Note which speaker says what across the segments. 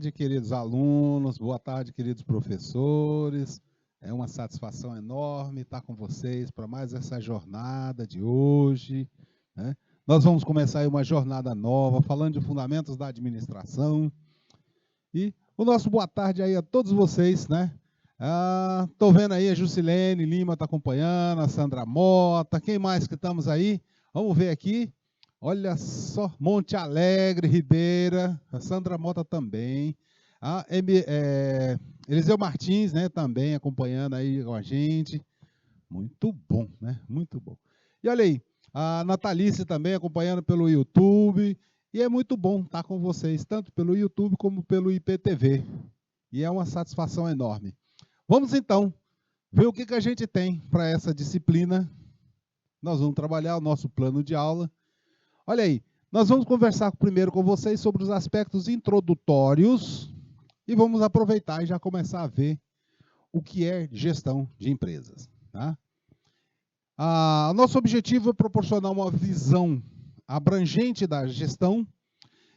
Speaker 1: tarde, queridos alunos, boa tarde, queridos professores. É uma satisfação enorme estar com vocês para mais essa jornada de hoje, né? Nós vamos começar aí uma jornada nova, falando de fundamentos da administração. E o nosso boa tarde aí a todos vocês, né? Estou vendo aí a Jusilene Lima está acompanhando, a Sandra Mota, quem mais que estamos aí? Vamos ver aqui. Olha só, Monte Alegre, Ribeira, a Sandra Mota também. Eliseu Martins, né, também acompanhando aí com a gente. Muito bom, né? Muito bom. E olha aí, a Natalice também acompanhando pelo YouTube. E é muito bom estar com vocês, tanto pelo YouTube como pelo IPTV. E é uma satisfação enorme. Vamos então ver o que a gente tem para essa disciplina. Nós vamos trabalhar o nosso plano de aula. Olha aí, nós vamos conversar primeiro com vocês sobre os aspectos introdutórios e vamos aproveitar e já começar a ver o que é gestão de empresas. Tá? Nosso objetivo é proporcionar uma visão abrangente da gestão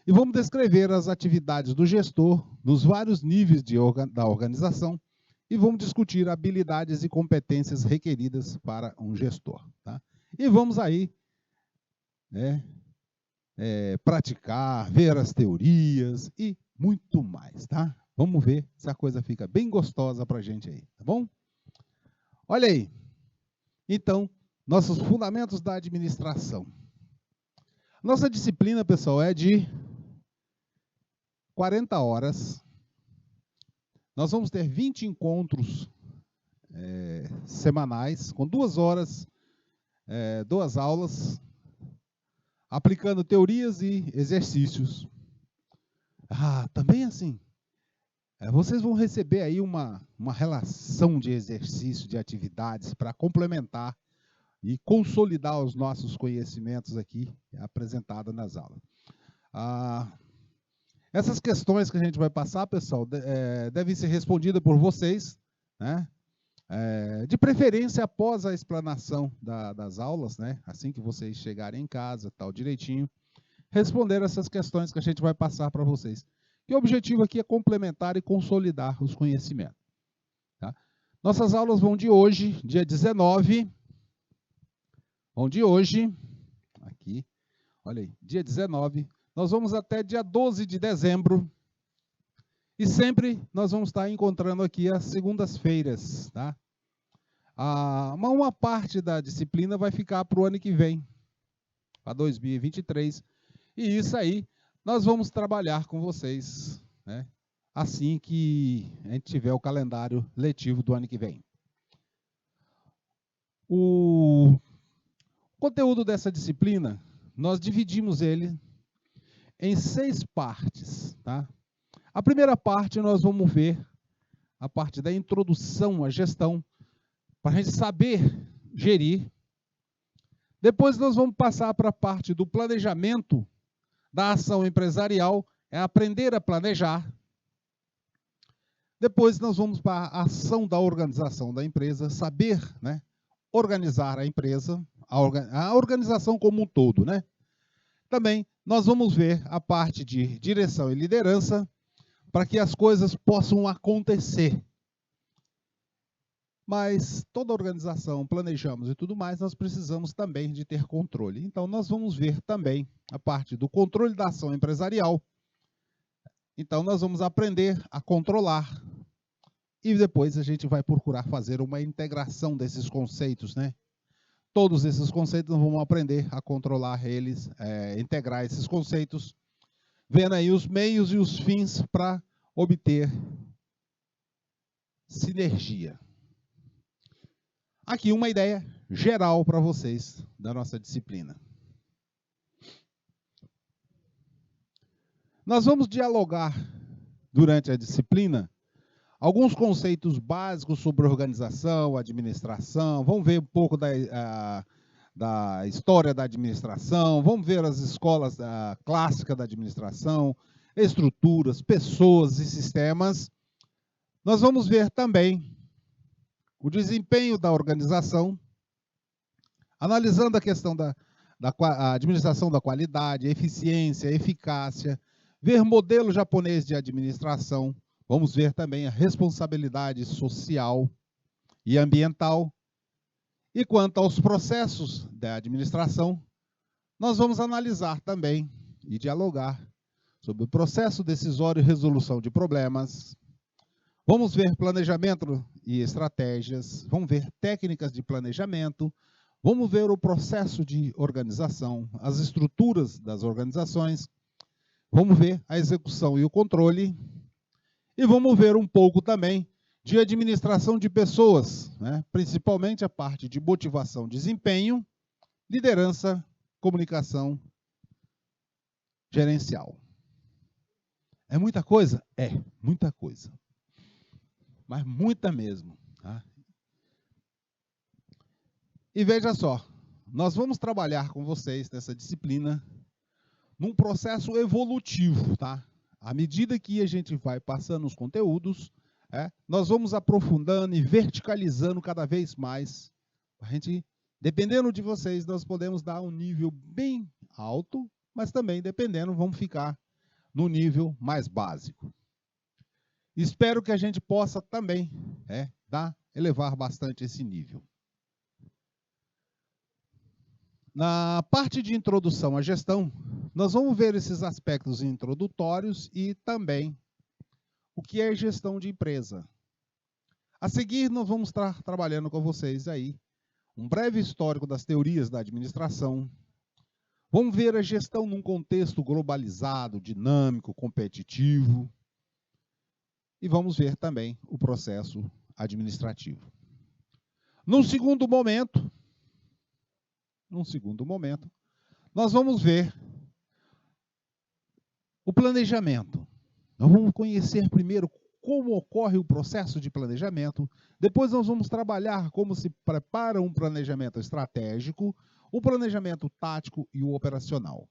Speaker 1: e vamos descrever as atividades do gestor nos vários níveis da organização e vamos discutir habilidades e competências requeridas para um gestor. Tá? E vamos aí, né, praticar, ver as teorias e muito mais, tá? Vamos ver se a coisa fica bem gostosa para a gente aí, tá bom? Olha aí. Então, nossos fundamentos da administração. Nossa disciplina, pessoal, é de 40 horas. Nós vamos ter 20 encontros semanais, com 2 horas, 2 aulas, aplicando teorias e exercícios. Também assim, vocês vão receber aí uma relação de exercício, de atividades para complementar e consolidar os nossos conhecimentos aqui apresentados nas aulas. Essas questões que a gente vai passar, pessoal, devem ser respondidas por vocês, né? De preferência após a explanação das aulas, né? Assim que vocês chegarem em casa, tal, direitinho, responder essas questões que a gente vai passar para vocês. E o objetivo aqui é complementar e consolidar os conhecimentos. Tá? Nossas aulas vão de hoje, dia 19, vão de hoje, aqui, olha aí, dia 19, nós vamos até dia 12 de dezembro, e sempre nós vamos estar encontrando aqui às segundas-feiras, tá? Uma parte da disciplina vai ficar para o ano que vem, para 2023, e isso aí nós vamos trabalhar com vocês, né, assim que a gente tiver o calendário letivo do ano que vem. O conteúdo dessa disciplina, nós dividimos ele em 6 partes. Tá? A primeira parte nós vamos ver a parte da introdução à gestão, para a gente saber gerir. Depois nós vamos passar para a parte do planejamento da ação empresarial, é aprender a planejar. Depois nós vamos para a ação da organização da empresa, saber, né, organizar a empresa, a organização como um todo, né? Também nós vamos ver a parte de direção e liderança, para que as coisas possam acontecer. Mas toda organização, planejamos e tudo mais, nós precisamos também de ter controle. Então, nós vamos ver também a parte do controle da ação empresarial. Então, nós vamos aprender a controlar. E depois a gente vai procurar fazer uma integração desses conceitos, né? Todos esses conceitos nós vamos aprender a controlar eles, integrar esses conceitos, vendo aí os meios e os fins para obter sinergia. Aqui uma ideia geral para vocês da nossa disciplina. Nós vamos dialogar durante a disciplina alguns conceitos básicos sobre organização, administração, vamos ver um pouco da história da administração, vamos ver as escolas clássicas da administração, estruturas, pessoas e sistemas. Nós vamos ver também o desempenho da organização, analisando a questão da administração da qualidade, eficiência, eficácia, ver modelo japonês de administração, vamos ver também a responsabilidade social e ambiental. E quanto aos processos da administração, nós vamos analisar também e dialogar sobre o processo decisório e resolução de problemas. Vamos ver planejamento e estratégias, vamos ver técnicas de planejamento, vamos ver o processo de organização, as estruturas das organizações, vamos ver a execução e o controle, e vamos ver um pouco também de administração de pessoas, né? Principalmente a parte de motivação, desempenho, liderança, comunicação gerencial. É muita coisa? É, muita coisa. Mas muita mesmo. Tá? E veja só, nós vamos trabalhar com vocês nessa disciplina num processo evolutivo, tá? À medida que a gente vai passando os conteúdos, nós vamos aprofundando e verticalizando cada vez mais. A gente, dependendo de vocês, nós podemos dar um nível bem alto, mas também, dependendo, vamos ficar no nível mais básico. Espero que a gente possa também elevar bastante esse nível. Na parte de introdução à gestão, nós vamos ver esses aspectos introdutórios e também o que é gestão de empresa. A seguir, nós vamos estar trabalhando com vocês aí um breve histórico das teorias da administração. Vamos ver a gestão num contexto globalizado, dinâmico, competitivo. E vamos ver também o processo administrativo. Num segundo momento, nós vamos ver o planejamento. Nós vamos conhecer primeiro como ocorre o processo de planejamento, depois nós vamos trabalhar como se prepara um planejamento estratégico, o planejamento tático e o operacional.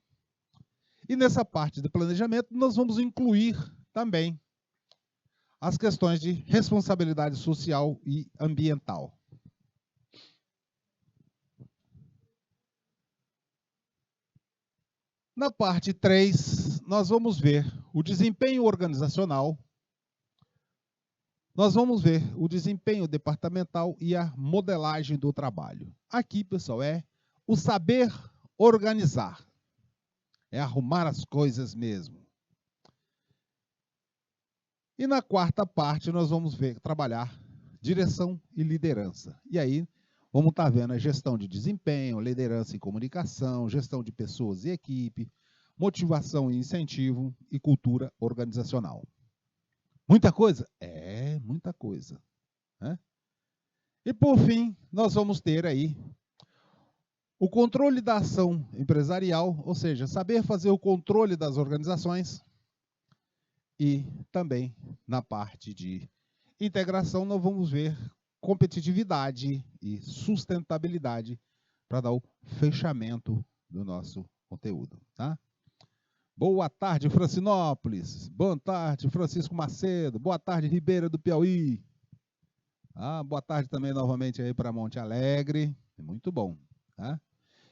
Speaker 1: E nessa parte de planejamento nós vamos incluir também as questões de responsabilidade social e ambiental. Na parte 3, nós vamos ver o desempenho organizacional, nós vamos ver o desempenho departamental e a modelagem do trabalho. Aqui, pessoal, é o saber organizar, é arrumar as coisas mesmo. E na quarta parte, nós vamos trabalhar direção e liderança. E aí, vamos estar vendo a gestão de desempenho, liderança e comunicação, gestão de pessoas e equipe, motivação e incentivo e cultura organizacional. Muita coisa? É, muita coisa. Né? E por fim, nós vamos ter aí o controle da ação empresarial, ou seja, saber fazer o controle das organizações. E também na parte de integração nós vamos ver competitividade e sustentabilidade para dar o fechamento do nosso conteúdo. Tá? Boa tarde, Francinópolis. Boa tarde, Francisco Macedo. Boa tarde, Ribeira do Piauí. Boa tarde também novamente aí para Monte Alegre. Muito bom. Tá?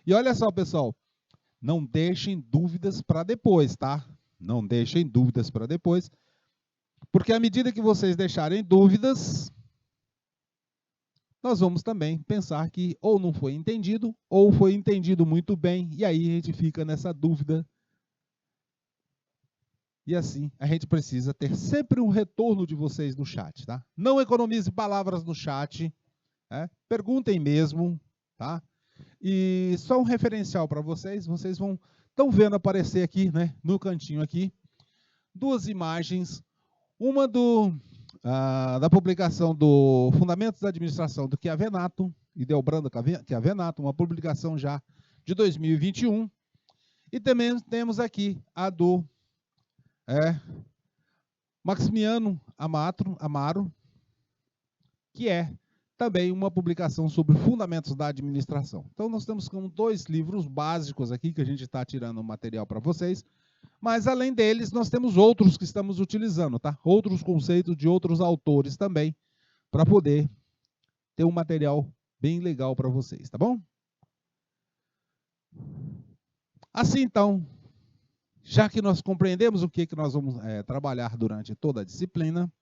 Speaker 1: E olha só, pessoal, não deixem dúvidas para depois, tá? Não deixem dúvidas para depois, porque à medida que vocês deixarem dúvidas, nós vamos também pensar que ou não foi entendido, ou foi entendido muito bem, e aí a gente fica nessa dúvida. E assim, a gente precisa ter sempre um retorno de vocês no chat, tá? Não economize palavras no chat, perguntem mesmo, tá? E só um referencial para vocês, estão vendo aparecer aqui, né, no cantinho aqui, duas imagens, uma da publicação do Fundamentos da Administração do Chiavenato, e Delbrando Chiavenato, uma publicação já de 2021, e também temos aqui a do Maximiano Amaro, que é também uma publicação sobre fundamentos da administração. Então, nós temos como 2 livros básicos aqui, que a gente está tirando o material para vocês, mas, além deles, nós temos outros que estamos utilizando, tá? Outros conceitos de outros autores também, para poder ter um material bem legal para vocês, tá bom? Assim, então, já que nós compreendemos o que nós vamos trabalhar durante toda a disciplina,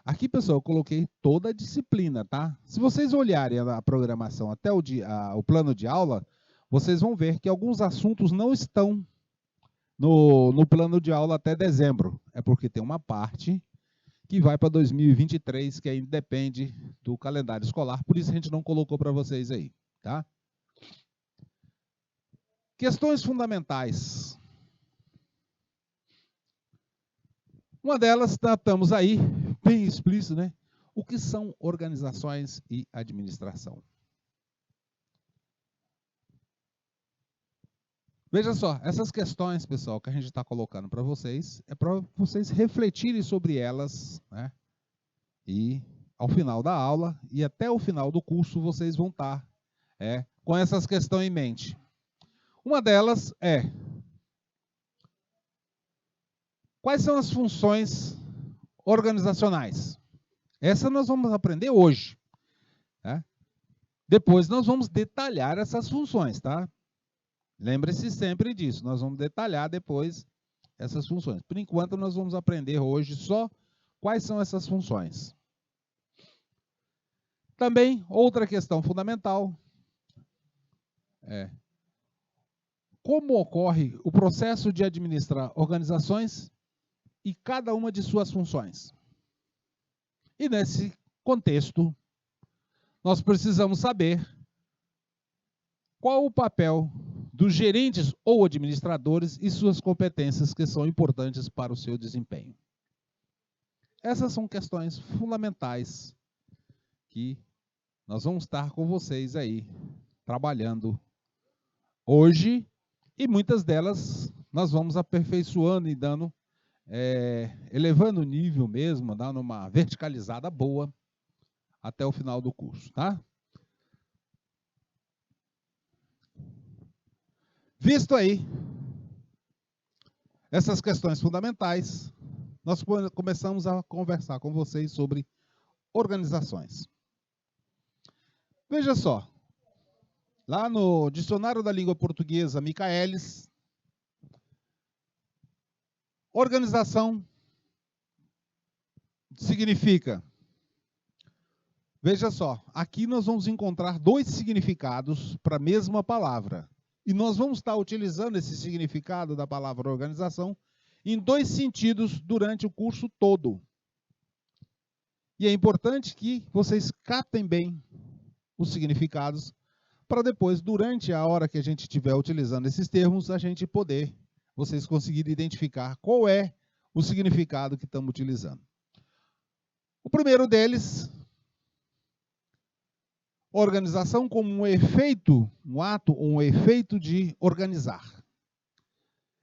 Speaker 1: aqui, pessoal, eu coloquei toda a disciplina, tá? Se vocês olharem a programação até o plano de aula, vocês vão ver que alguns assuntos não estão no plano de aula até dezembro. É porque tem uma parte que vai para 2023, que aí depende do calendário escolar, por isso a gente não colocou para vocês aí, tá? Questões fundamentais. Uma delas, estamos aí, bem explícito, né? O que são organizações e administração? Veja só, essas questões, pessoal, que a gente está colocando para vocês, é para vocês refletirem sobre elas, né? E ao final da aula e até o final do curso, vocês vão estar com essas questões em mente. Uma delas é: quais são as funções organizacionais? Essa nós vamos aprender hoje. Né? Depois nós vamos detalhar essas funções, tá? Lembre-se sempre disso, nós vamos detalhar depois essas funções. Por enquanto, nós vamos aprender hoje só quais são essas funções. Também, outra questão fundamental é como ocorre o processo de administrar organizações e cada uma de suas funções. E nesse contexto, nós precisamos saber qual o papel dos gerentes ou administradores e suas competências que são importantes para o seu desempenho. Essas são questões fundamentais que nós vamos estar com vocês aí trabalhando hoje e muitas delas nós vamos aperfeiçoando e dando, elevando o nível mesmo, dando uma verticalizada boa até o final do curso, tá? Visto aí essas questões fundamentais, nós começamos a conversar com vocês sobre organizações. Veja só, lá no Dicionário da Língua Portuguesa, Michaelis, organização significa, veja só, aqui nós vamos encontrar dois significados para a mesma palavra. E nós vamos estar utilizando esse significado da palavra organização em dois sentidos durante o curso todo. E é importante que vocês captem bem os significados para depois, durante a hora que a gente estiver utilizando esses termos, a gente poder, vocês conseguirem identificar qual é o significado que estamos utilizando. O primeiro deles, organização como um efeito, um ato ou um efeito de organizar.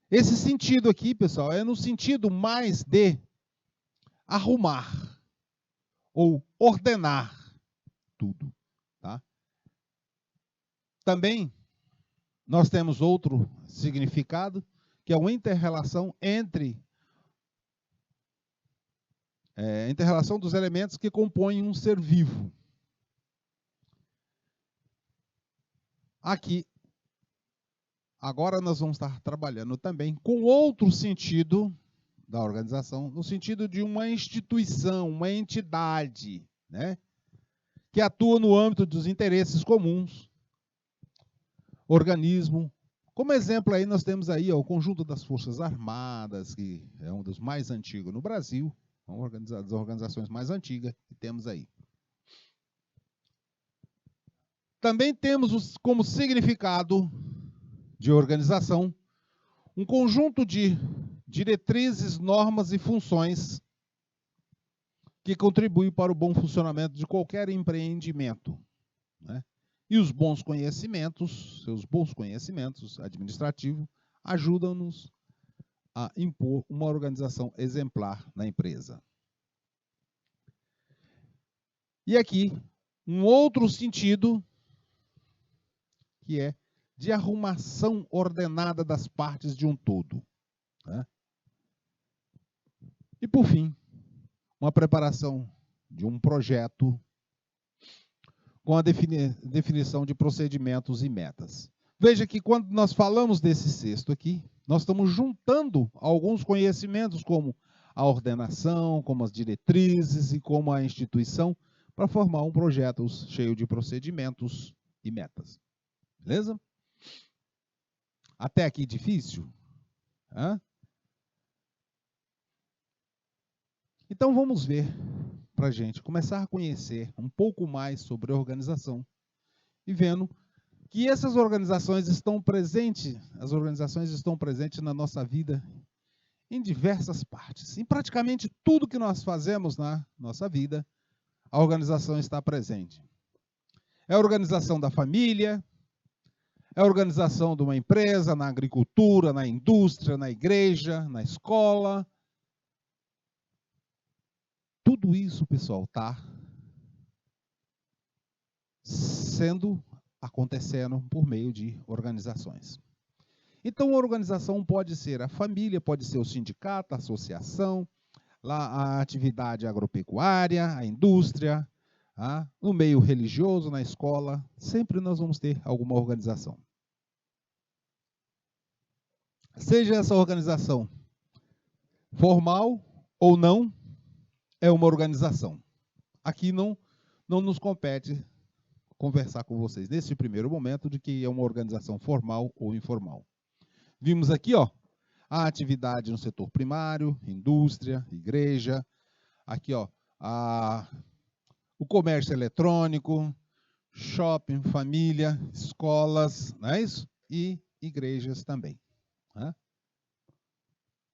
Speaker 1: Esse sentido aqui, pessoal, é no sentido mais de arrumar ou ordenar tudo. Tá? Também nós temos outro significado, que é uma inter-relação inter-relação dos elementos que compõem um ser vivo. Aqui, agora nós vamos estar trabalhando também com outro sentido da organização, no sentido de uma instituição, uma entidade, né, que atua no âmbito dos interesses comuns, organismo. Como exemplo aí nós temos aí o conjunto das Forças Armadas, que é um dos mais antigos no Brasil, uma das organizações mais antigas que temos aí. Também temos como significado de organização um conjunto de diretrizes, normas e funções que contribuem para o bom funcionamento de qualquer empreendimento. Né? E os bons conhecimentos, seus bons conhecimentos administrativos, ajudam-nos a impor uma organização exemplar na empresa. E aqui, um outro sentido, que é de arrumação ordenada das partes de um todo. Né? E, por fim, uma preparação de um projeto com a definição de procedimentos e metas. Veja que quando nós falamos desse sexto aqui, Nós estamos juntando alguns conhecimentos, como a ordenação, como as diretrizes e como a instituição, para formar um projeto cheio de procedimentos e metas. Beleza? Até aqui difícil? Hã? Então vamos ver, para a gente começar a conhecer um pouco mais sobre a organização e vendo que essas organizações estão presentes, as organizações estão presentes na nossa vida em diversas partes. Em praticamente tudo que nós fazemos na nossa vida, a organização está presente. É a organização da família, é a organização de uma empresa, na agricultura, na indústria, na igreja, na escola. Tudo isso, pessoal, está acontecendo por meio de organizações. Então, a organização pode ser a família, pode ser o sindicato, a associação, lá a atividade agropecuária, a indústria, no meio religioso, na escola, sempre nós vamos ter alguma organização. Seja essa organização formal ou não, é uma organização. Aqui não nos compete conversar com vocês nesse primeiro momento de que é uma organização formal ou informal. Vimos aqui, ó, a atividade no setor primário, indústria, igreja, aqui, ó, o comércio eletrônico, shopping, família, escolas, não é isso? E igrejas também. Né?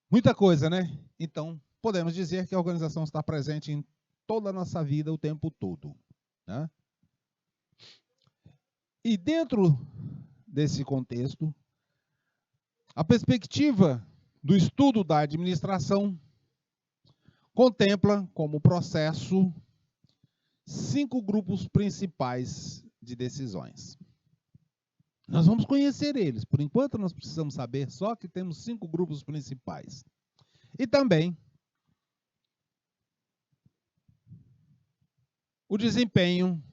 Speaker 1: Muita coisa, né? Então, podemos dizer que a organização está presente em toda a nossa vida o tempo todo. Né? E dentro desse contexto, a perspectiva do estudo da administração contempla como processo 5 grupos principais de decisões. Nós vamos conhecer eles. Por enquanto, nós precisamos saber só que temos 5 grupos principais. E também o desempenho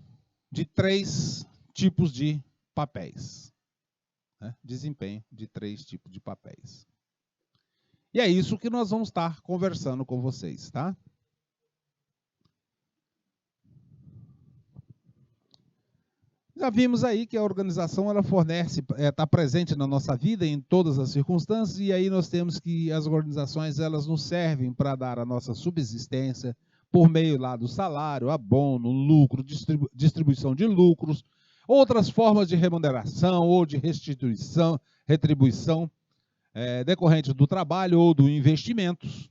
Speaker 1: de 3 tipos de papéis. Né? Desempenho de 3 tipos de papéis. E é isso que nós vamos estar conversando com vocês, tá? Já vimos aí que a organização ela fornece, está presente na nossa vida em todas as circunstâncias, e aí nós temos que as organizações elas nos servem para dar a nossa subsistência por meio lá do salário, abono, lucro, distribuição de lucros, outras formas de remuneração ou de retribuição decorrente do trabalho ou do investimentos.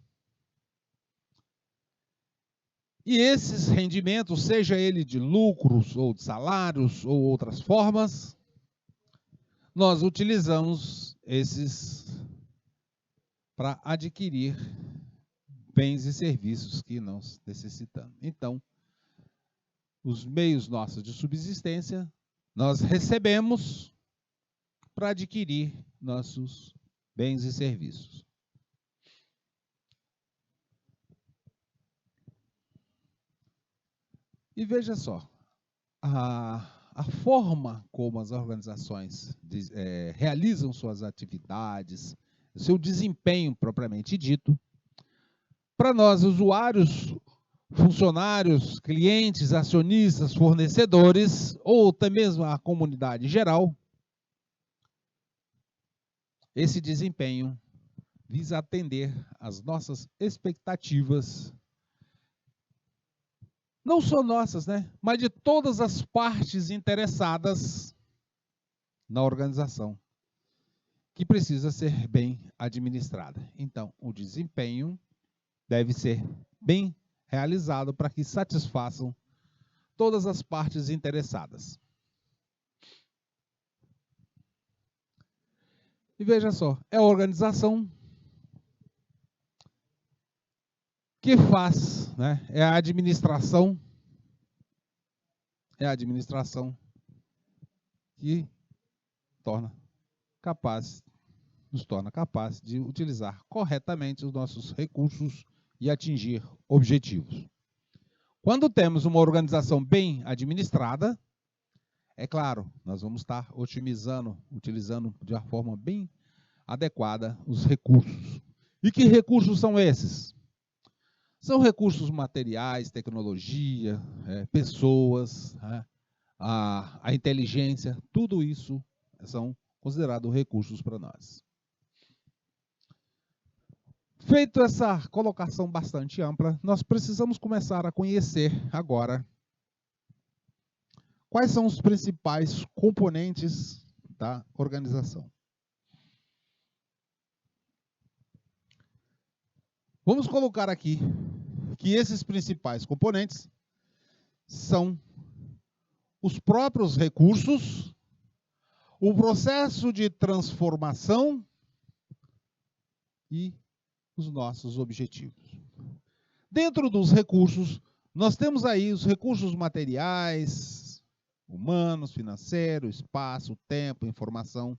Speaker 1: E esses rendimentos, seja ele de lucros ou de salários ou outras formas, nós utilizamos esses para adquirir bens e serviços que nós necessitamos. Então, os meios nossos de subsistência, nós recebemos para adquirir nossos bens e serviços. E veja só, a forma como as organizações realizam suas atividades, seu desempenho propriamente dito, para nós, usuários, funcionários, clientes, acionistas, fornecedores, ou até mesmo a comunidade geral, esse desempenho visa atender às nossas expectativas, não só nossas, né, mas de todas as partes interessadas na organização, que precisa ser bem administrada. Então, o desempenho deve ser bem realizado para que satisfaçam todas as partes interessadas. E veja só, é a organização que faz, né? É a administração que nos torna capaz de utilizar corretamente os nossos recursos e atingir objetivos. Quando temos uma organização bem administrada, é claro, nós vamos estar utilizando de uma forma bem adequada os recursos. E que recursos são esses? São recursos materiais, tecnologia, pessoas, a inteligência, tudo isso são considerados recursos para nós. Feito essa colocação bastante ampla, nós precisamos começar a conhecer agora quais são os principais componentes da organização. Vamos colocar aqui que esses principais componentes são os próprios recursos, o processo de transformação e os nossos objetivos. Dentro dos recursos, nós temos aí os recursos materiais, humanos, financeiros, espaço, tempo, informação.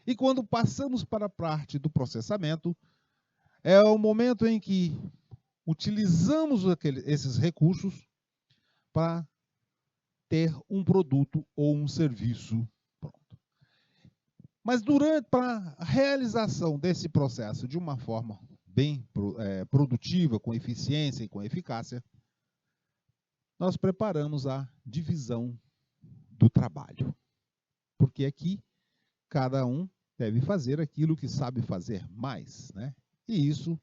Speaker 1: E quando passamos para a parte do processamento, é o momento em que utilizamos esses recursos para ter um produto ou um serviço pronto. Mas para a realização desse processo de uma forma bem produtiva, com eficiência e com eficácia, nós preparamos a divisão do trabalho. Porque aqui, cada um deve fazer aquilo que sabe fazer mais, né? E isso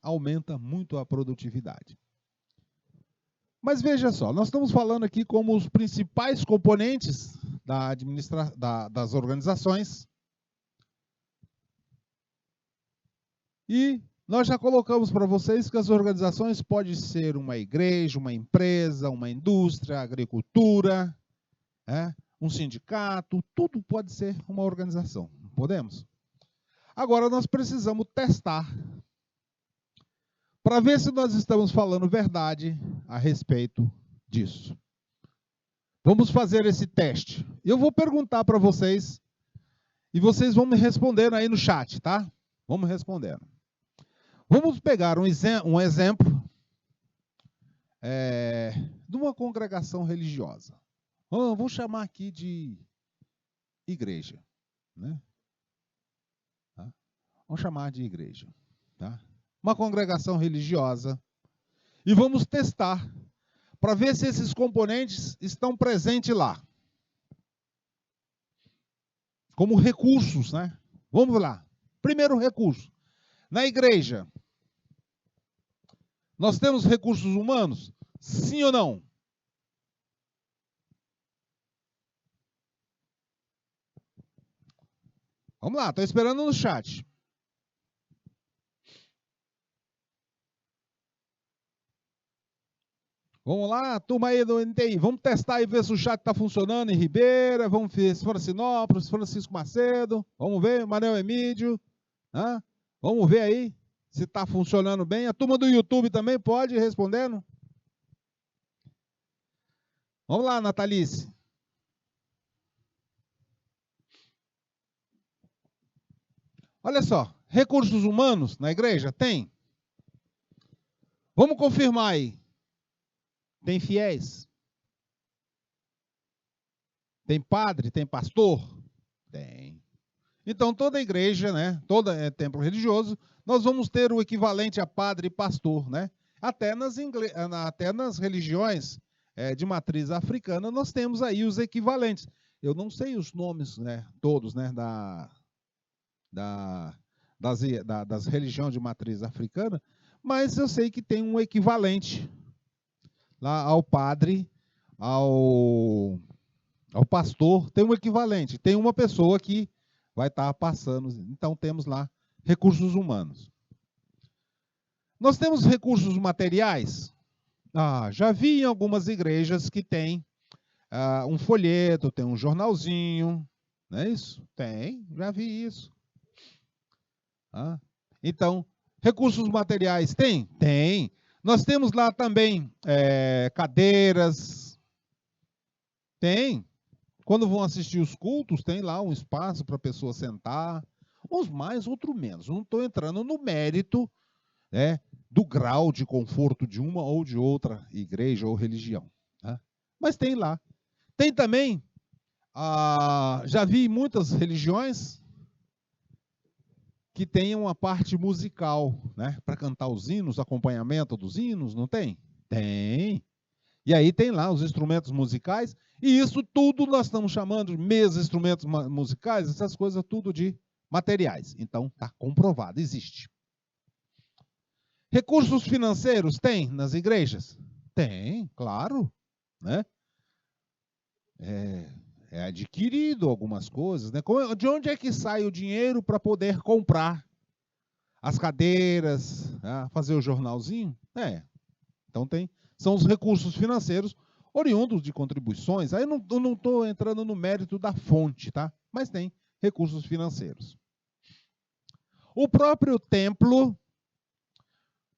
Speaker 1: aumenta muito a produtividade. Mas veja só, nós estamos falando aqui como os principais componentes das organizações. E nós já colocamos para vocês que as organizações podem ser uma igreja, uma empresa, uma indústria, agricultura, um sindicato, tudo pode ser uma organização. Podemos? Agora nós precisamos testar para ver se nós estamos falando verdade a respeito disso. Vamos fazer esse teste. Eu vou perguntar para vocês e vocês vão me respondendo aí no chat, tá? Vamos respondendo. Vamos pegar um exemplo de uma congregação religiosa. Vou chamar aqui de igreja, né? Vamos chamar de igreja, tá? Uma congregação religiosa. E vamos testar para ver se esses componentes estão presentes lá. Como recursos, né? Vamos lá. Primeiro recurso. Na igreja, nós temos recursos humanos? Sim ou não? Vamos lá, estou esperando no chat. Vamos lá, turma aí do NTI, vamos testar e ver se o chat está funcionando em Ribeira, vamos ver se for Sinópolis, Francisco Macedo, vamos ver, Manuel Emídio, vamos ver aí se está funcionando bem. A turma do YouTube também pode ir respondendo. Vamos lá, Natalice. Olha só, recursos humanos na igreja? Tem. Vamos confirmar aí. Tem fiéis? Tem padre? Tem pastor? Tem. Então, toda igreja, né, todo templo religioso, nós vamos ter o equivalente a padre e pastor, né? Até nas religiões de matriz africana, nós temos aí os equivalentes. Eu não sei os nomes, né, todos, né, das religiões de matriz africana, mas eu sei que tem um equivalente lá ao padre, ao pastor, tem um equivalente. Tem uma pessoa que vai estar passando. Então, temos lá recursos humanos. Nós temos recursos materiais? Já vi em algumas igrejas que tem um folheto, tem um jornalzinho. Não é isso? Tem, já vi isso. Então, recursos materiais tem? Tem. Nós temos lá também cadeiras. Tem. Quando vão assistir os cultos, tem lá um espaço para a pessoa sentar. Uns mais, outros menos. Não estou entrando no mérito do grau de conforto de uma ou de outra igreja ou religião. Mas tem lá. Tem também, já vi em muitas religiões, que tenha uma parte musical, né? Para cantar os hinos, acompanhamento dos hinos, não tem? Tem. E aí tem lá os instrumentos musicais, e isso tudo nós estamos chamando de mesas, instrumentos musicais, essas coisas tudo de materiais. Então, está comprovado, existe. Recursos financeiros tem nas igrejas? Tem, claro. Né? É adquirido algumas coisas. Né? De onde é que sai o dinheiro para poder comprar as cadeiras, fazer o jornalzinho? Então são os recursos financeiros oriundos de contribuições. Aí eu não estou entrando no mérito da fonte, tá? Mas tem recursos financeiros. O próprio templo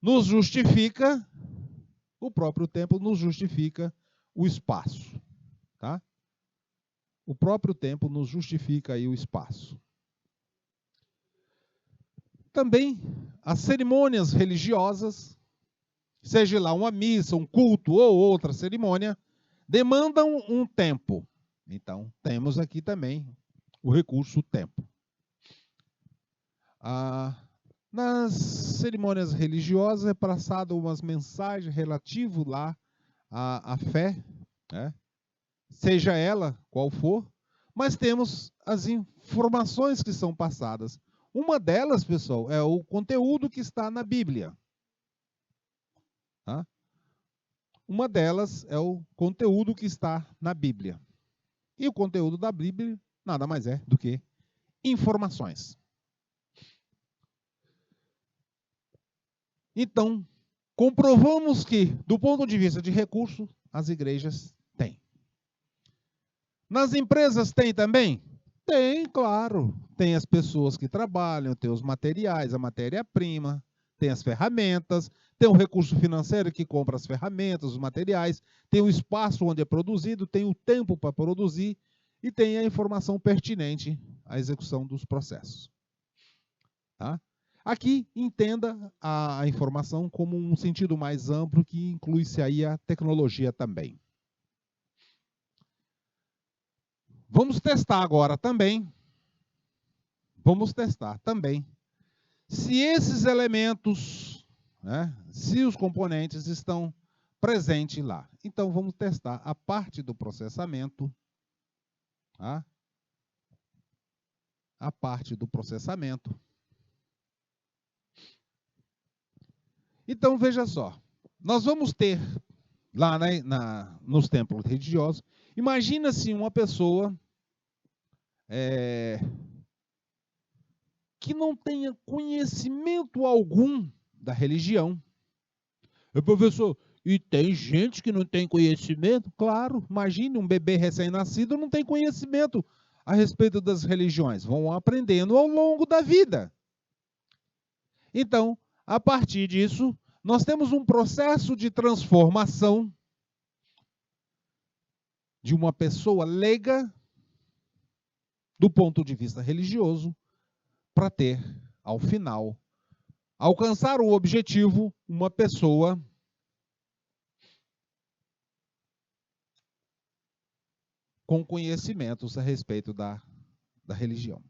Speaker 1: nos justifica, o espaço, tá? O próprio templo nos justifica aí o espaço. Também as cerimônias religiosas, seja lá uma missa, um culto ou outra cerimônia, demandam um tempo. Então, temos aqui também o recurso tempo. Nas cerimônias religiosas é passado umas mensagens relativas lá à fé, né? Seja ela qual for, mas temos as informações que são passadas. Uma delas, pessoal, é o conteúdo que está na Bíblia. Tá? Uma delas é o conteúdo que está na Bíblia. E o conteúdo da Bíblia nada mais é do que informações. Então, comprovamos que, do ponto de vista de recurso, as igrejas têm. Nas empresas tem também? Tem, claro. Tem as pessoas que trabalham, tem os materiais, a matéria-prima, tem as ferramentas, tem o recurso financeiro que compra as ferramentas, os materiais, tem o espaço onde é produzido, tem o tempo para produzir e tem a informação pertinente à execução dos processos. Tá? Aqui, entenda a informação como um sentido mais amplo que inclui-se aí a tecnologia também. Vamos testar agora também. Se esses elementos, né, se os componentes estão presentes lá. Então, vamos testar a parte do processamento. Tá? A parte do processamento. Então, veja só. Nós vamos ter lá nos templos religiosos, imagina-se uma pessoa que não tenha conhecimento algum da religião. Professor, e tem gente que não tem conhecimento? Claro, imagine um bebê recém-nascido não tem conhecimento a respeito das religiões. Vão aprendendo ao longo da vida. Então, a partir disso, nós temos um processo de transformação de uma pessoa leiga, do ponto de vista religioso, para ter, ao final, alcançar o objetivo, uma pessoa com conhecimentos a respeito da religião.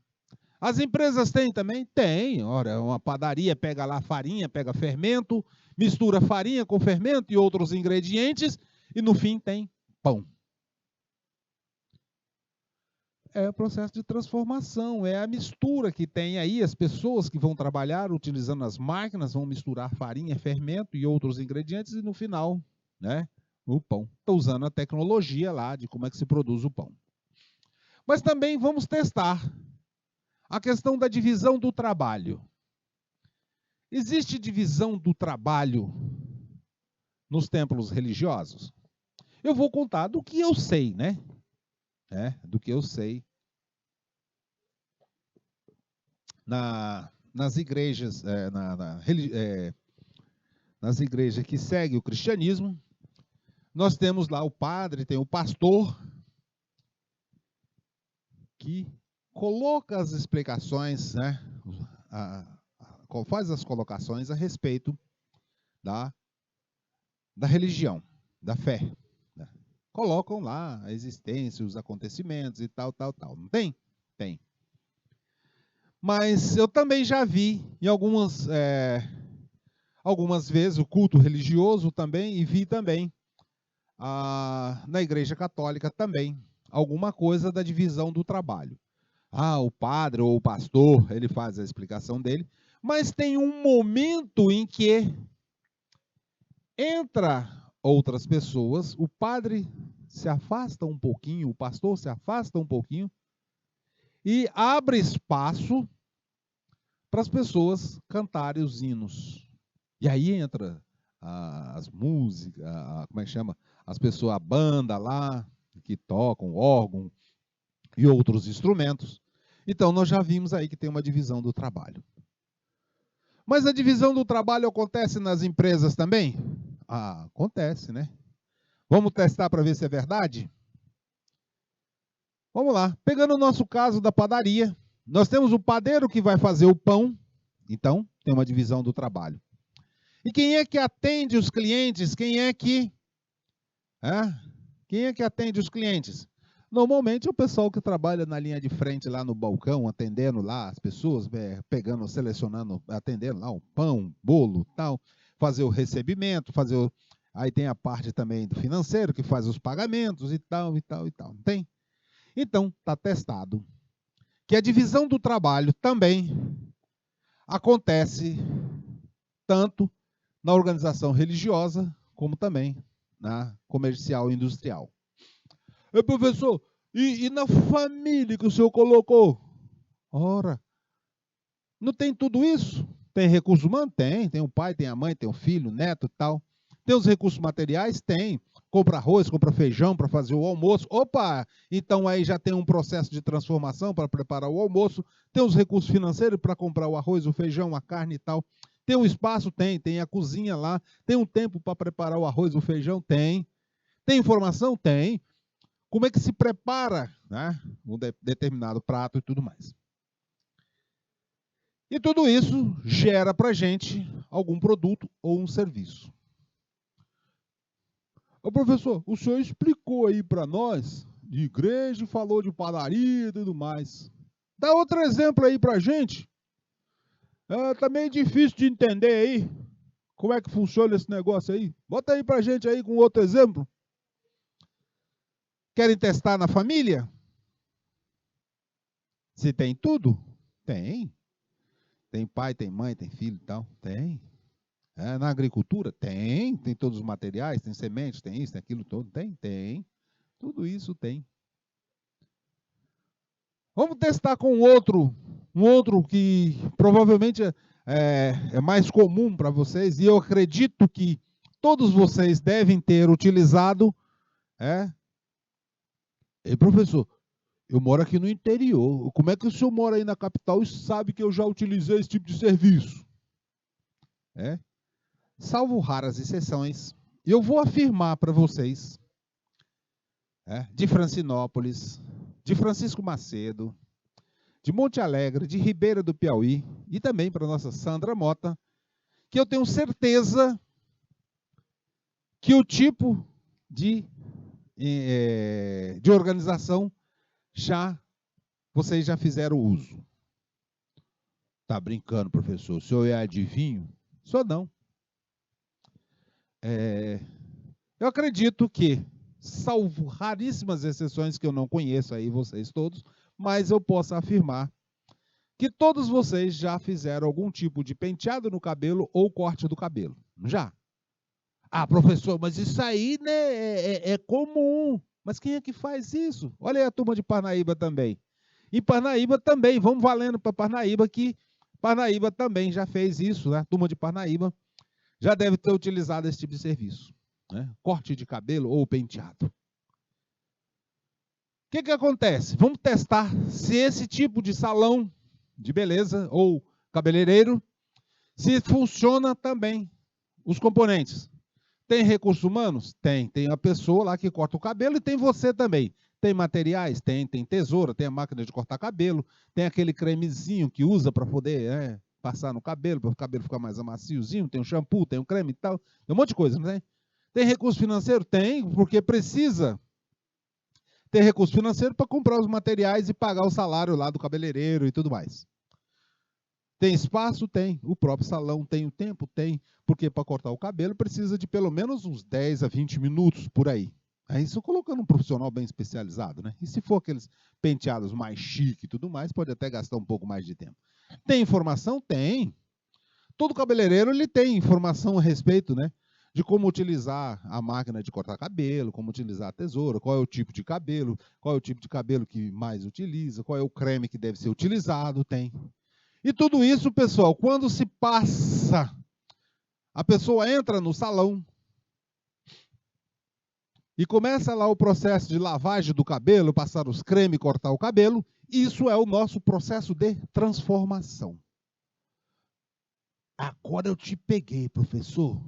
Speaker 1: As empresas têm também? Tem. Ora, uma padaria pega lá farinha, pega fermento, mistura farinha com fermento e outros ingredientes, e no fim tem pão. É o processo de transformação, é a mistura que tem aí, as pessoas que vão trabalhar utilizando as máquinas, vão misturar farinha, fermento e outros ingredientes, e no final, né, o pão. Estou usando a tecnologia lá de como é que se produz o pão. Mas também vamos testar a questão da divisão do trabalho. Existe divisão do trabalho nos templos religiosos? Eu vou contar do que eu sei, né? Do que eu sei nas igrejas, nas igrejas que seguem o cristianismo. Nós temos lá o padre, tem o pastor, que coloca as explicações, né? Faz as colocações a respeito da religião, da fé. Né? Colocam lá a existência, os acontecimentos e tal. Não tem? Tem. Mas eu também já vi em algumas vezes o culto religioso também, e vi também na Igreja Católica também alguma coisa da divisão do trabalho. O padre ou o pastor, ele faz a explicação dele, mas tem um momento em que entra outras pessoas, o padre se afasta um pouquinho, o pastor se afasta um pouquinho e abre espaço para as pessoas cantarem os hinos. E aí entra as músicas, como é que chama? As pessoas, a banda lá, que tocam órgão e outros instrumentos. Então, nós já vimos aí que tem uma divisão do trabalho. Mas a divisão do trabalho acontece nas empresas também? Acontece, né? Vamos testar para ver se é verdade? Vamos lá. Pegando o nosso caso da padaria, nós temos o padeiro que vai fazer o pão, então tem uma divisão do trabalho. E quem é que atende os clientes? Quem é que atende os clientes? Normalmente é o pessoal que trabalha na linha de frente lá no balcão, atendendo lá as pessoas, pegando, selecionando, atendendo lá o pão, bolo, tal, fazer o recebimento, aí tem a parte também do financeiro que faz os pagamentos e tal, e tal, e tal. Não tem? Então, está testado que a divisão do trabalho também acontece tanto na organização religiosa como também na comercial e industrial. Professor, e na família que o senhor colocou? Ora, não tem tudo isso? Tem recurso humano? Tem o pai, tem a mãe, tem o filho, o neto e tal. Tem os recursos materiais? Tem. Compra arroz, compra feijão para fazer o almoço. Opa, então aí já tem um processo de transformação para preparar o almoço. Tem os recursos financeiros para comprar o arroz, o feijão, a carne e tal. Tem o espaço? Tem a cozinha lá. Tem um tempo para preparar o arroz, o feijão? Tem. Tem informação? Tem. Como é que se prepara, né, um determinado prato e tudo mais. E tudo isso gera para a gente algum produto ou um serviço. Professor, o senhor explicou aí para nós de igreja, falou de padaria e tudo mais. Dá outro exemplo aí para a gente. Tá meio difícil de entender aí. Como é que funciona esse negócio aí? Bota aí para a gente aí com outro exemplo. Querem testar na família? Se tem tudo? Tem. Tem pai, tem mãe, tem filho e tal? Tem. Na agricultura? Tem todos os materiais, tem sementes, tem isso, tem aquilo todo? Tem. Tudo isso tem. Vamos testar com um outro que provavelmente é mais comum para vocês, e eu acredito que todos vocês devem ter utilizado. Professor, eu moro aqui no interior. Como é que o senhor mora aí na capital e sabe que eu já utilizei esse tipo de serviço? Salvo raras exceções, eu vou afirmar para vocês, de Francinópolis, de Francisco Macedo, de Monte Alegre, de Ribeira do Piauí, e também para a nossa Sandra Mota, que eu tenho certeza que o tipo de organização vocês já fizeram uso. Tá brincando, professor? O senhor é adivinho? Só não. Eu acredito que, salvo raríssimas exceções que eu não conheço aí, vocês todos, mas eu posso afirmar que todos vocês já fizeram algum tipo de penteado no cabelo ou corte do cabelo. Já? Professor, mas isso aí, né, é comum. Mas quem é que faz isso? Olha aí a turma de Parnaíba também. E Parnaíba também, vamos valendo para Parnaíba, que Parnaíba também já fez isso, né? A turma de Parnaíba já deve ter utilizado esse tipo de serviço, né? Corte de cabelo ou penteado. O que acontece? Vamos testar se esse tipo de salão de beleza ou cabeleireiro, se funciona também os componentes. Tem recursos humanos? Tem a pessoa lá que corta o cabelo e tem você também. Tem materiais? Tem tesoura, tem a máquina de cortar cabelo, tem aquele cremezinho que usa para poder passar no cabelo, para o cabelo ficar mais maciozinho, tem um shampoo, tem um creme e tal, tem um monte de coisa, não tem? Tem recurso financeiro? Tem, porque precisa ter recurso financeiro para comprar os materiais e pagar o salário lá do cabeleireiro e tudo mais. Tem espaço? Tem. O próprio salão tem o tempo? Tem. Porque para cortar o cabelo precisa de pelo menos uns 10 a 20 minutos por aí. Aí isso colocando um profissional bem especializado, né? E se for aqueles penteados mais chique e tudo mais, pode até gastar um pouco mais de tempo. Tem informação? Tem. Todo cabeleireiro ele tem informação a respeito, né? De como utilizar a máquina de cortar cabelo, como utilizar a tesoura, qual é o tipo de cabelo, qual é o tipo de cabelo que mais utiliza, qual é o creme que deve ser utilizado, tem. E tudo isso, pessoal, quando se passa, a pessoa entra no salão e começa lá o processo de lavagem do cabelo, passar os cremes, cortar o cabelo, isso é o nosso processo de transformação. Agora eu te peguei, professor.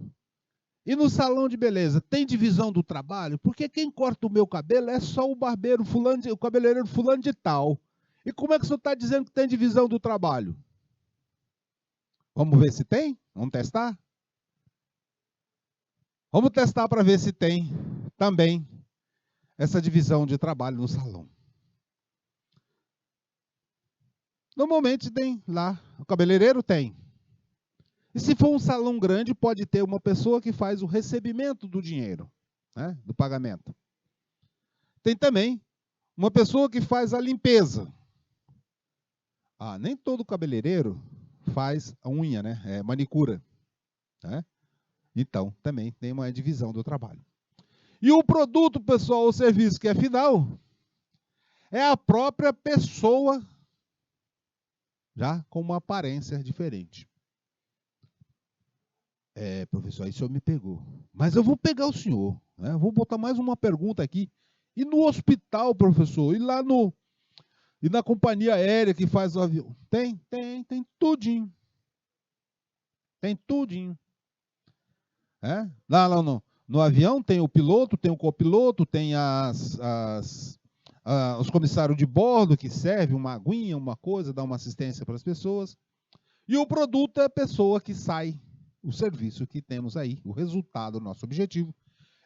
Speaker 1: E no salão de beleza, tem divisão do trabalho? Porque quem corta o meu cabelo é só o barbeiro fulano, o cabeleireiro fulano de tal. E como é que o senhor está dizendo que tem divisão do trabalho? Vamos ver se tem? Vamos testar? Vamos testar para ver se tem também essa divisão de trabalho no salão. Normalmente tem lá, o cabeleireiro tem. E se for um salão grande, pode ter uma pessoa que faz o recebimento do dinheiro, né, do pagamento. Tem também uma pessoa que faz a limpeza. Nem todo cabeleireiro faz a unha, né? É manicura. Né? Então, também tem uma divisão do trabalho. E o produto, pessoal, o serviço que é final, é a própria pessoa, já com uma aparência diferente. Professor, aí o senhor me pegou. Mas eu vou pegar o senhor. Né? Vou botar mais uma pergunta aqui. E no hospital, professor? E lá no... E na companhia aérea que faz o avião? Tem tudinho. Tem tudinho. Lá no avião tem o piloto, tem o copiloto, tem os comissários de bordo que servem uma aguinha, uma coisa, dá uma assistência para as pessoas. E o produto é a pessoa que sai, o serviço que temos aí, o resultado, nosso objetivo,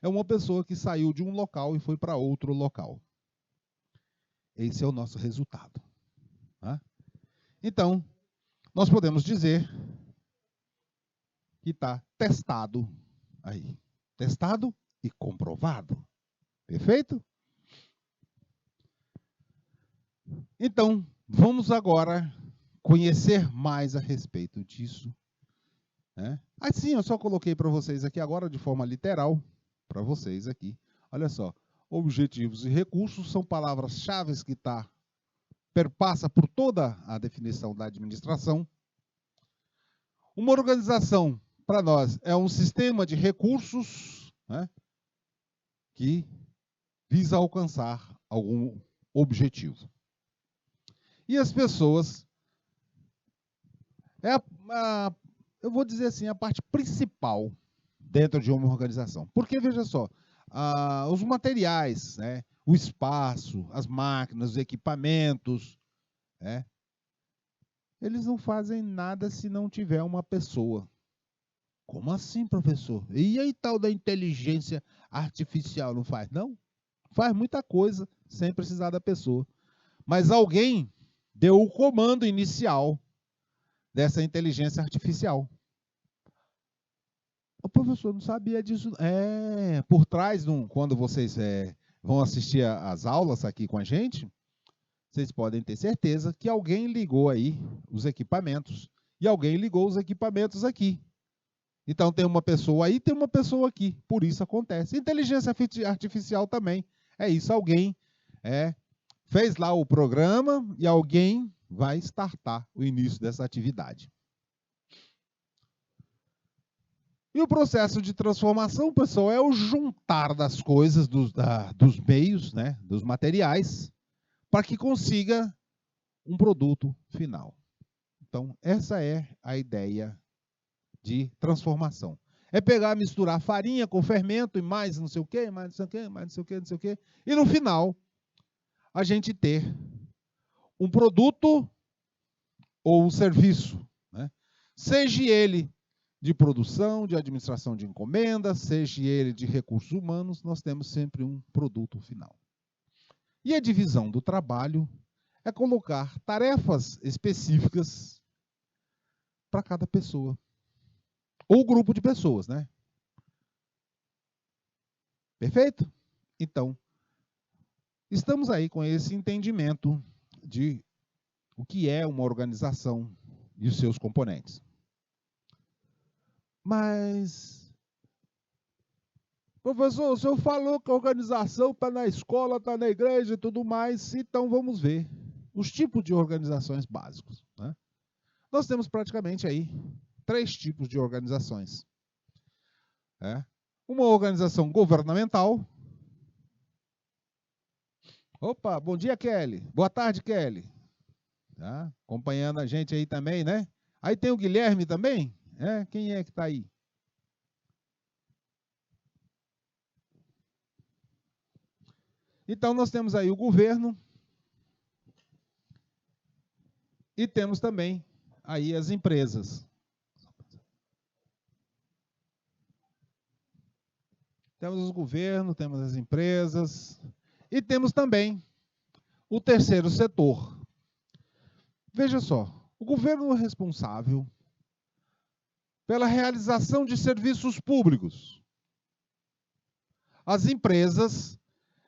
Speaker 1: é uma pessoa que saiu de um local e foi para outro local. Esse é o nosso resultado. Tá? Então, nós podemos dizer que está testado aí. Testado e comprovado. Perfeito? Então, vamos agora conhecer mais a respeito disso. Né? Assim, eu só coloquei para vocês aqui agora de forma literal, para vocês aqui. Olha só, objetivos e recursos são palavras-chave que perpassa por toda a definição da administração. Uma organização, para nós, é um sistema de recursos, né, que visa alcançar algum objetivo. E as pessoas, eu vou dizer assim, a parte principal dentro de uma organização. Porque, veja só, os materiais, né, o espaço, as máquinas, os equipamentos, né, eles não fazem nada se não tiver uma pessoa. Como assim, professor? E aí tal da inteligência artificial não faz? Não, faz muita coisa sem precisar da pessoa. Mas alguém deu o comando inicial dessa inteligência artificial. O professor não sabia disso. Por trás, quando vocês vão assistir às aulas aqui com a gente, vocês podem ter certeza que alguém ligou aí os equipamentos e alguém ligou os equipamentos aqui. Então tem uma pessoa aí, tem uma pessoa aqui. Por isso acontece. Inteligência artificial também é isso. Alguém fez lá o programa e alguém vai startar o início dessa atividade. E o processo de transformação, pessoal, é o juntar das coisas, dos meios, né, dos materiais, para que consiga um produto final. Então, essa é a ideia de transformação. É pegar, misturar farinha com fermento e mais não sei o quê, mais não sei o quê, mais não sei o quê, não sei o quê. E no final, a gente ter um produto ou um serviço, né? Seja ele de produção, de administração de encomenda, seja ele de recursos humanos, nós temos sempre um produto final. E a divisão do trabalho é colocar tarefas específicas para cada pessoa. Ou grupo de pessoas, né? Perfeito? Então, estamos aí com esse entendimento de o que é uma organização e os seus componentes. Mas, professor, o senhor falou que a organização está na escola, está na igreja e tudo mais, então vamos ver os tipos de organizações básicos, né? Nós temos praticamente aí 3 tipos de organizações. Uma organização governamental. Opa, bom dia, Kelly. Boa tarde, Kelly. Tá? Acompanhando a gente aí também, né? Aí tem o Guilherme também? Quem é que está aí? Então, nós temos aí o governo e temos também aí as empresas. Temos o governo, temos as empresas e temos também o terceiro setor. Veja só, o governo é responsável pela realização de serviços públicos. As empresas,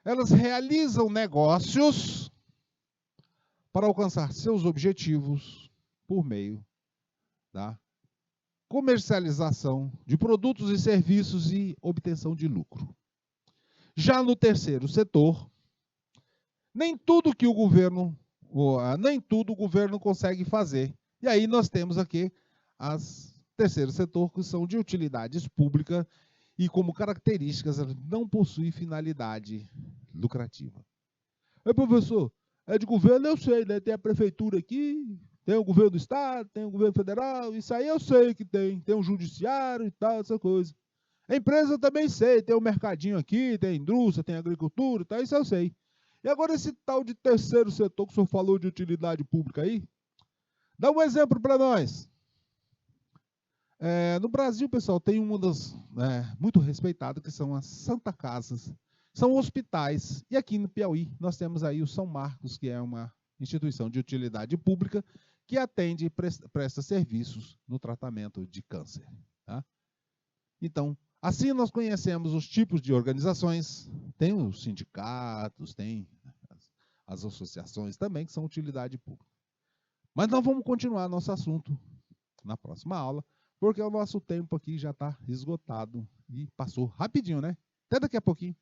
Speaker 1: elas realizam negócios para alcançar seus objetivos por meio da comercialização de produtos e serviços e obtenção de lucro. Já no terceiro setor, nem tudo o governo consegue fazer. E aí nós temos aqui as terceiro setor, que são de utilidades públicas e como características não possuem finalidade lucrativa. Professor, é de governo, eu sei, né? Tem a prefeitura aqui, tem o governo do estado, tem o governo federal, isso aí eu sei que tem o judiciário e tal, essa coisa. A empresa eu também sei, tem o mercadinho aqui, tem a indústria, tem a agricultura e tal, isso eu sei. E agora esse tal de terceiro setor que o senhor falou de utilidade pública aí, dá um exemplo para nós. No Brasil, pessoal, tem uma das muito respeitadas, que são as Santa Casas. São hospitais. E aqui no Piauí, nós temos aí o São Marcos, que é uma instituição de utilidade pública que atende e presta serviços no tratamento de câncer. Tá? Então, assim nós conhecemos os tipos de organizações. Tem os sindicatos, tem as associações também, que são utilidade pública. Mas nós vamos continuar nosso assunto na próxima aula, porque o nosso tempo aqui já está esgotado e passou rapidinho, né? Até daqui a pouquinho.